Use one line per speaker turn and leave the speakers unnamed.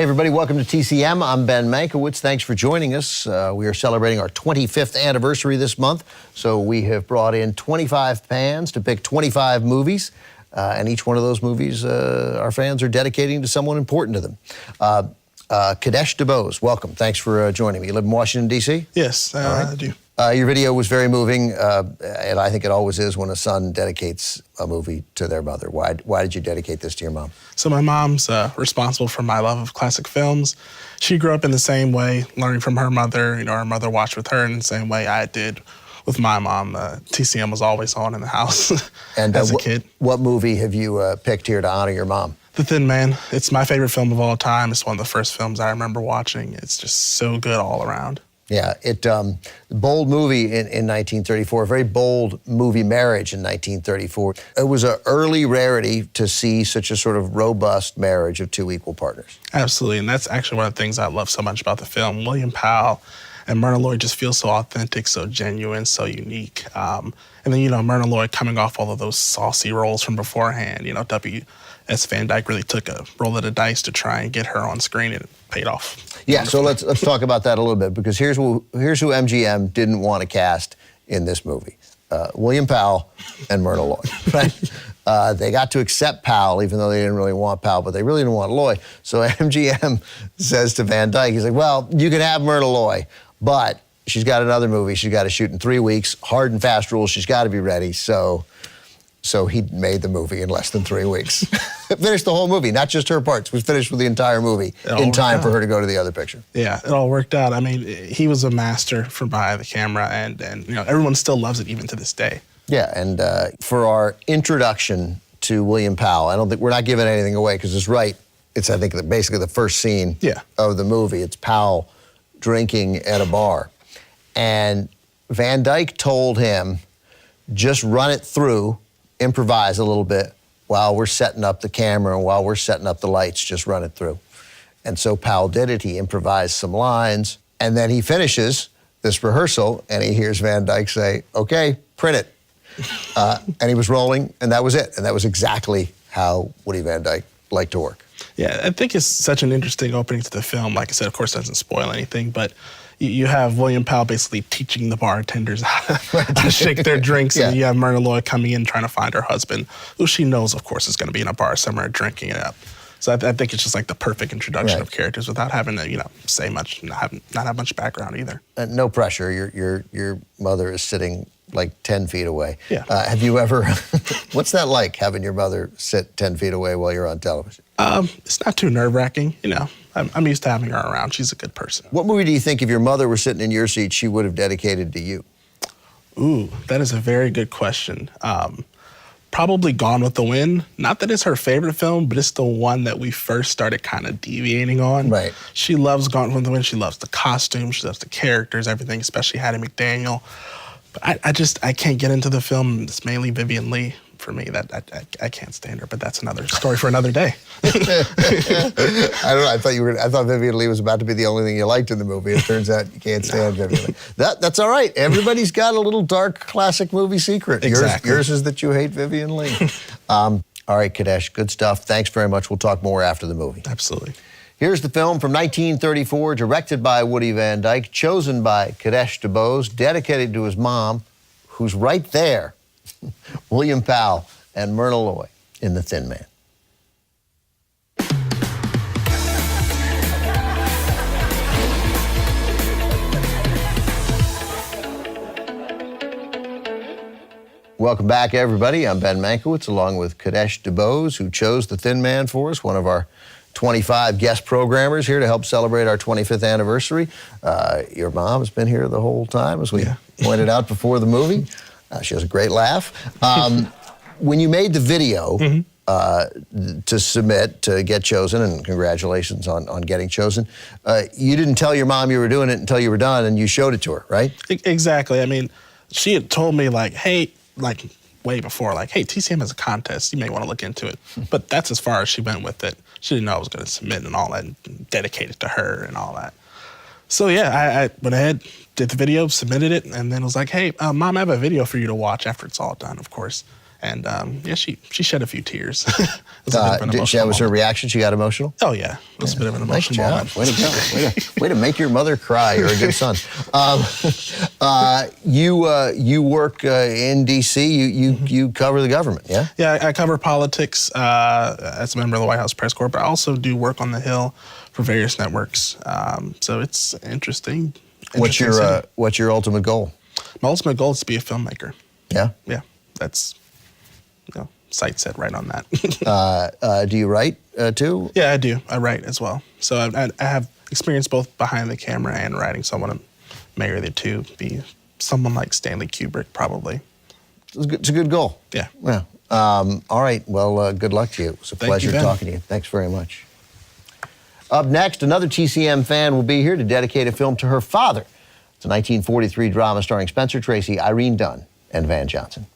Hey everybody, welcome to TCM. I'm Ben Mankiewicz. Thanks for joining us. We are celebrating our 25th anniversary this month, so we have brought in 25 fans to pick 25 movies, and each one of those movies our fans are dedicating to someone important to them. Kadesh DuBose, welcome. Thanks for joining me. You live in Washington, D.C.?
Yes, I do.
Your video was very moving, and I think it always is when a son dedicates a movie to their mother. Why did you dedicate this to your mom?
So my mom's responsible for my love of classic films. She grew up in the same way, learning from her mother. You know, her mother watched with her in the same way I did with my mom. TCM was always on in the house
and,
as a kid.
What movie have you picked here to honor your mom?
The Thin Man. It's my favorite film of all time. It's one of the first films I remember watching. It's just so good all around.
Yeah, bold movie in 1934, a very bold movie marriage in 1934. It was an early rarity to see such a sort of robust marriage of two equal partners.
Absolutely, and that's actually one of the things I love so much about the film. William Powell and Myrna Loy just feel so authentic, so genuine, so unique. And then, you know, Myrna Loy coming off all of those saucy roles from beforehand. You know, W.S. Van Dyke really took a roll of the dice to try and get her on screen, and it paid off.
Yeah, so let's talk about that a little bit, because here's who MGM didn't want to cast in this movie. William Powell and Myrna Loy, right? They got to accept Powell, even though they didn't really want Powell, but they really didn't want Loy. So MGM says to Van Dyke, he's like, well, you can have Myrna Loy, but she's got another movie she's got to shoot in 3 weeks, hard and fast rules, she's got to be ready. So he made the movie in less than 3 weeks. Finished the whole movie, not just her parts. Was finished with the entire movie in time for her to go to the other picture.
Yeah, it all worked out. I mean, he was a master for behind the camera, and you know, everyone still loves it even to this day.
Yeah, and for our introduction to William Powell, we're not giving anything away because it's right. It's, I think, basically the first scene of the movie. It's Powell drinking at a bar. And Van Dyke told him, just run it through, improvise a little bit while we're setting up the camera and while we're setting up the lights, just run it through. And so Powell did it. He improvised some lines, and then he finishes this rehearsal, and he hears Van Dyke say, okay, print it. And he was rolling, and that was it. And that was exactly how Woody Van Dyke liked to work. Yeah,
I think it's such an interesting opening to the film. Like I said, of course, it doesn't spoil anything, but you have William Powell basically teaching the bartenders how to shake their drinks, and you have Myrna Loy coming in trying to find her husband, who she knows, of course, is going to be in a bar somewhere drinking it up. So I think it's just like the perfect introduction of characters without having to, you know, say much, not have much background either.
No pressure. Your mother is sitting like 10 feet away.
Yeah.
Have you ever? What's that like, having your mother sit 10 feet away while you're on television?
It's not too nerve-wracking, you know. I'm used to having her around. She's a good person.
What movie do you think, if your mother were sitting in your seat, she would have dedicated to you?
Ooh, that is a very good question. Probably Gone with the Wind. Not that it's her favorite film, but it's the one that we first started kind of deviating on.
Right.
She loves Gone with the Wind. She loves the costumes. She loves the characters, everything, especially Hattie McDaniel. But I can't get into the film. It's mainly Vivien Leigh. For me, I can't stand her, but that's another story for another day.
I don't know. I thought Vivien Leigh was about to be the only thing you liked in the movie. It turns out you can't stand Vivien Leigh. That's all right. Everybody's got a little dark classic movie secret.
Exactly.
Yours is that you hate Vivien Leigh. All right, Kadesh, good stuff. Thanks very much. We'll talk more after the movie.
Absolutely.
Here's the film from 1934, directed by Woody Van Dyke, chosen by Kadesh DuBose, dedicated to his mom, who's right there. William Powell and Myrna Loy in The Thin Man. Welcome back, everybody. I'm Ben Mankiewicz, along with Kadesh DuBose, who chose The Thin Man for us, one of our 25 guest programmers here to help celebrate our 25th anniversary. Your mom has been here the whole time, as we pointed out before the movie. She has a great laugh. When you made the video to submit, to get chosen, and congratulations on getting chosen, you didn't tell your mom you were doing it until you were done, and you showed it to her, right?
Exactly. I mean, she had told me, like, hey, like way before, like, hey, TCM has a contest. You may want to look into it. But that's as far as she went with it. She didn't know I was going to submit and all that, and dedicate it to her and all that. So yeah, I went ahead, did the video, submitted it, and then was like, hey, Mom, I have a video for you to watch after it's all done, of course. And yeah, she shed a few tears. It was a bit of an emotional
That was her
moment.
reaction? She got emotional?
Oh yeah, it was a bit of an
Nice
emotional
job.
moment.
Way to go. Way to make your mother cry. You're a good son. You work in D.C. You cover the government, yeah?
Yeah, I cover politics as a member of the White House Press Corps, but I also do work on the Hill for various networks. So it's interesting.
What's your ultimate goal?
My ultimate goal is to be a filmmaker.
Yeah?
Yeah, that's sight set right on that.
Do you write too?
Yeah, I do. I write as well. So I have experience both behind the camera and writing. So I want to marry the two, be someone like Stanley Kubrick, probably.
It's a good goal.
Yeah.
Yeah. All right. Well, good luck to you. It was a pleasure talking to you. Thanks very much. Up next, another TCM fan will be here to dedicate a film to her father. It's a 1943 drama starring Spencer Tracy, Irene Dunn, and Van Johnson.